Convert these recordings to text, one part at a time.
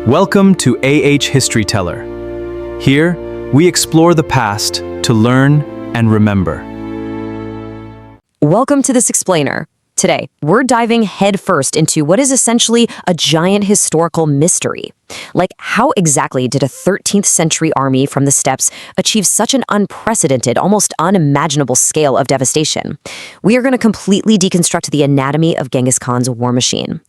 Welcome to History Teller. Here, we explore the past to learn and remember. Welcome to This Explainer. Today, we're diving headfirst into what is essentially a giant historical mystery. Like, how exactly did a 13th century army from the steppes achieve such an unprecedented, almost unimaginable scale of devastation? We are going to completely deconstruct the anatomy of Genghis Khan's war machine.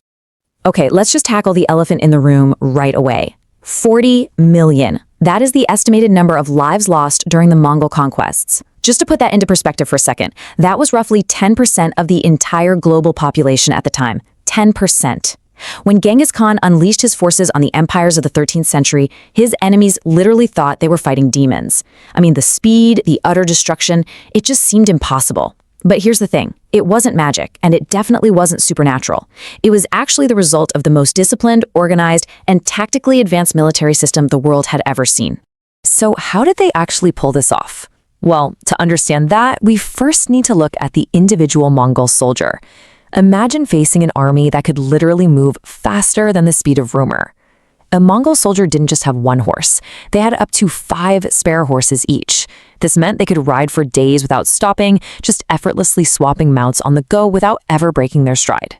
Okay, let's just tackle the elephant in the room right away. 40 million. That is the estimated number of lives lost during the Mongol conquests. Just to put that into perspective for a second, that was roughly 10% of the entire global population at the time. 10%. When Genghis Khan unleashed his forces on the empires of the 13th century, his enemies literally thought they were fighting demons. I mean, the speed, the utter destruction, it just seemed impossible. But here's the thing, it wasn't magic, and it definitely wasn't supernatural. It was actually the result of the most disciplined, organized, and tactically advanced military system the world had ever seen. So how did they actually pull this off? Well, to understand that, we first need to look at the individual Mongol soldier. Imagine facing an army that could literally move faster than the speed of rumor. A Mongol soldier didn't just have one horse. They had up to 5 spare horses each. This meant they could ride for days without stopping, just effortlessly swapping mounts on the go without ever breaking their stride.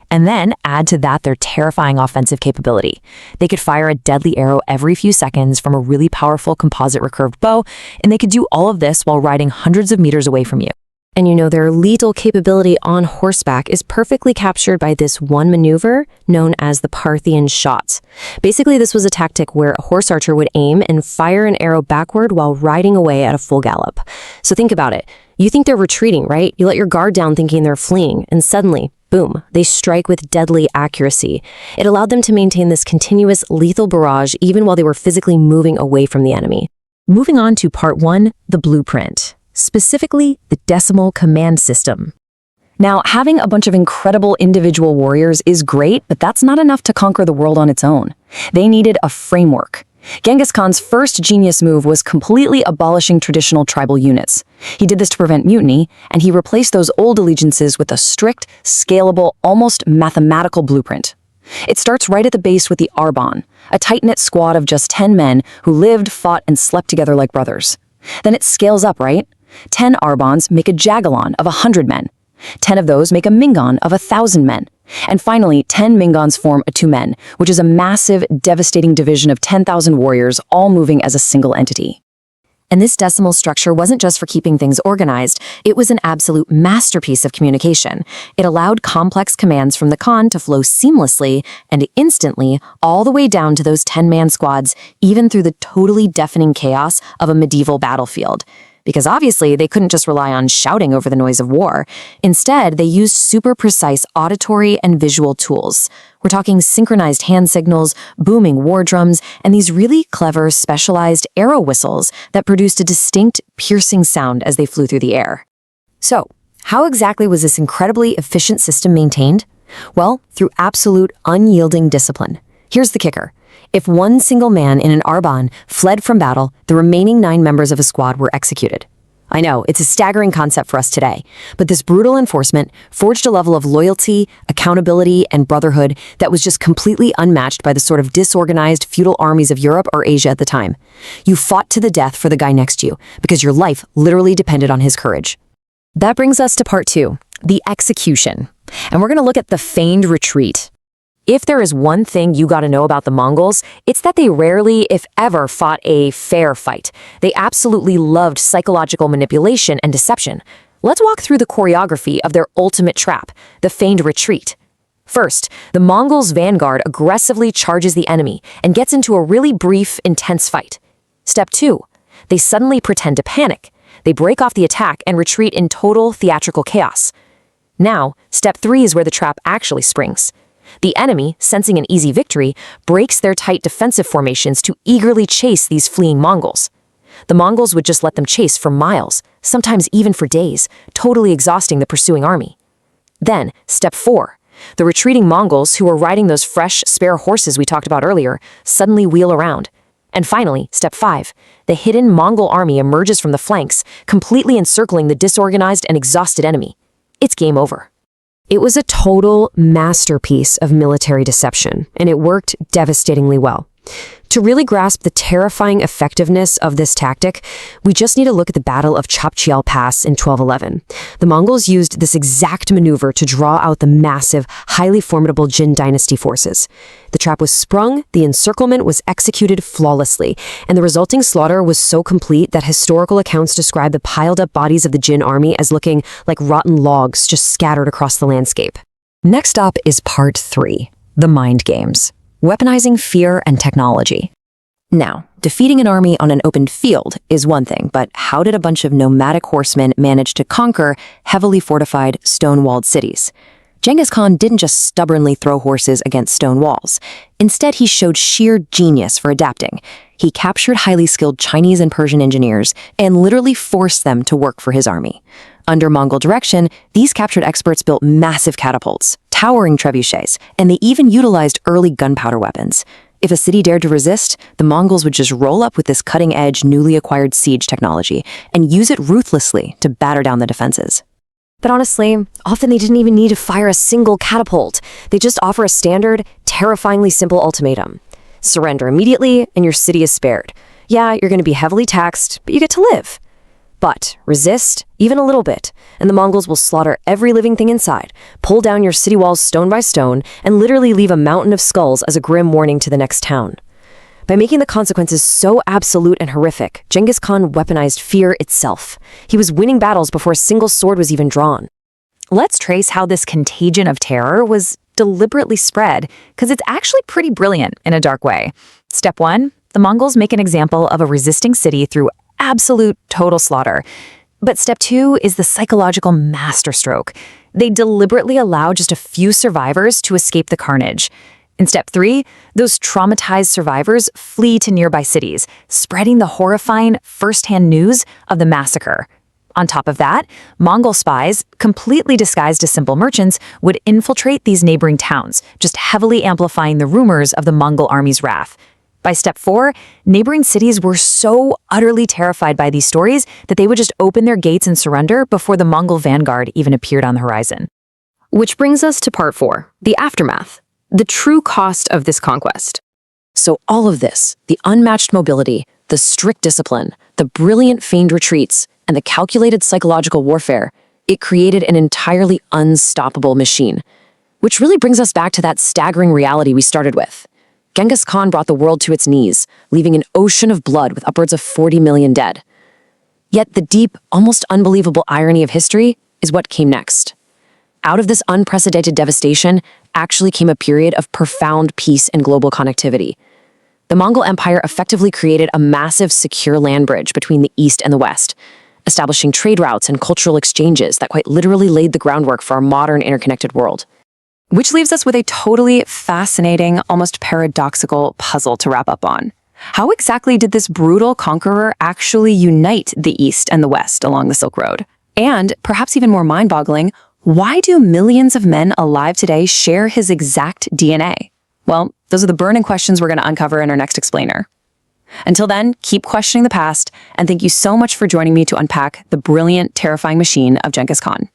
And then add to that their terrifying offensive capability. They could fire a deadly arrow every few seconds from a really powerful composite recurved bow, and they could do all of this while riding hundreds of meters away from you. And you know, their lethal capability on horseback is perfectly captured by this one maneuver known as the Parthian shot. Basically, this was a tactic where a horse archer would aim and fire an arrow backward while riding away at a full gallop. So think about it. You think they're retreating, right? You let your guard down thinking they're fleeing, and suddenly, boom, they strike with deadly accuracy. It allowed them to maintain this continuous lethal barrage even while they were physically moving away from the enemy. Moving on to part 1, the blueprint. Specifically, the decimal command system. Now, having a bunch of incredible individual warriors is great, but that's not enough to conquer the world on its own. They needed a framework. Genghis Khan's first genius move was completely abolishing traditional tribal units. He did this to prevent mutiny, and he replaced those old allegiances with a strict, scalable, almost mathematical blueprint. It starts right at the base with the Arban, a tight-knit squad of just 10 men who lived, fought, and slept together like brothers. Then it scales up, right? 10 Arbans make a Jagalon of 100 men. 10 of those make a Mingan of 1,000 men. And finally, 10 Mingans form a Tumen, which is a massive, devastating division of 10,000 warriors, all moving as a single entity. And this decimal structure wasn't just for keeping things organized, it was an absolute masterpiece of communication. It allowed complex commands from the Khan to flow seamlessly and instantly all the way down to those 10-man squads, even through the totally deafening chaos of a medieval battlefield. Because obviously, they couldn't just rely on shouting over the noise of war. Instead, they used super precise auditory and visual tools. We're talking synchronized hand signals, booming war drums, and these really clever, specialized arrow whistles that produced a distinct, piercing sound as they flew through the air. So, how exactly was this incredibly efficient system maintained? Well, through absolute, unyielding discipline. Here's the kicker. If one single man in an Arban fled from battle, the remaining 9 members of a squad were executed. I know, it's a staggering concept for us today, but this brutal enforcement forged a level of loyalty, accountability, and brotherhood that was just completely unmatched by the sort of disorganized feudal armies of Europe or Asia at the time. You fought to the death for the guy next to you, because your life literally depended on his courage. That brings us to part 2, the execution. And we're going to look at the Feigned Retreat. If there is one thing you gotta know about the Mongols, it's that they rarely, if ever, fought a fair fight. They absolutely loved psychological manipulation and deception. Let's walk through the choreography of their ultimate trap, the Feigned Retreat. First, the Mongols' vanguard aggressively charges the enemy and gets into a really brief, intense fight. Step 2, they suddenly pretend to panic. They break off the attack and retreat in total theatrical chaos. Now, step 3 is where the trap actually springs. The enemy, sensing an easy victory, breaks their tight defensive formations to eagerly chase these fleeing Mongols. The Mongols would just let them chase for miles, sometimes even for days, totally exhausting the pursuing army. Then, step 4. The retreating Mongols, who were riding those fresh, spare horses we talked about earlier, suddenly wheel around. And finally, step 5. The hidden Mongol army emerges from the flanks, completely encircling the disorganized and exhausted enemy. It's game over. It was a total masterpiece of military deception, and it worked devastatingly well. To really grasp the terrifying effectiveness of this tactic, we just need to look at the Battle of Chapchial Pass in 1211. The Mongols used this exact maneuver to draw out the massive, highly formidable Jin dynasty forces. The trap was sprung, the encirclement was executed flawlessly, and the resulting slaughter was so complete that historical accounts describe the piled-up bodies of the Jin army as looking like rotten logs just scattered across the landscape. Next up is Part 3, the Mind Games. Weaponizing fear and technology. Now, defeating an army on an open field is one thing, but how did a bunch of nomadic horsemen manage to conquer heavily fortified, stone-walled cities? Genghis Khan didn't just stubbornly throw horses against stone walls. Instead, he showed sheer genius for adapting. He captured highly skilled Chinese and Persian engineers and literally forced them to work for his army. Under Mongol direction, these captured experts built massive catapults, towering trebuchets, and they even utilized early gunpowder weapons. If a city dared to resist, the Mongols would just roll up with this cutting-edge, newly acquired siege technology and use it ruthlessly to batter down the defenses. But honestly, often they didn't even need to fire a single catapult. They just offer a standard, terrifyingly simple ultimatum. Surrender immediately, and your city is spared. Yeah, you're going to be heavily taxed, but you get to live. But resist, even a little bit, and the Mongols will slaughter every living thing inside, pull down your city walls stone by stone, and literally leave a mountain of skulls as a grim warning to the next town. By making the consequences so absolute and horrific, Genghis Khan weaponized fear itself. He was winning battles before a single sword was even drawn. Let's trace how this contagion of terror was deliberately spread, because it's actually pretty brilliant in a dark way. Step 1, the Mongols make an example of a resisting city through absolute total slaughter. But step 2 is the psychological masterstroke. They deliberately allow just a few survivors to escape the carnage. In step 3, those traumatized survivors flee to nearby cities, spreading the horrifying first-hand news of the massacre. On top of that, Mongol spies, completely disguised as simple merchants, would infiltrate these neighboring towns, just heavily amplifying the rumors of the Mongol army's wrath. By step 4, neighboring cities were so utterly terrified by these stories that they would just open their gates and surrender before the Mongol vanguard even appeared on the horizon. Which brings us to part 4, the aftermath, the true cost of this conquest. So all of this, the unmatched mobility, the strict discipline, the brilliant feigned retreats, and the calculated psychological warfare, it created an entirely unstoppable machine. Which really brings us back to that staggering reality we started with. Genghis Khan brought the world to its knees, leaving an ocean of blood with upwards of 40 million dead. Yet the deep, almost unbelievable irony of history is what came next. Out of this unprecedented devastation actually came a period of profound peace and global connectivity. The Mongol Empire effectively created a massive, secure land bridge between the East and the West, establishing trade routes and cultural exchanges that quite literally laid the groundwork for our modern interconnected world. Which leaves us with a totally fascinating, almost paradoxical puzzle to wrap up on. How exactly did this brutal conqueror actually unite the East and the West along the Silk Road? And, perhaps even more mind-boggling, why do millions of men alive today share his exact DNA? Well, those are the burning questions we're going to uncover in our next explainer. Until then, keep questioning the past, and thank you so much for joining me to unpack the brilliant, terrifying machine of Genghis Khan.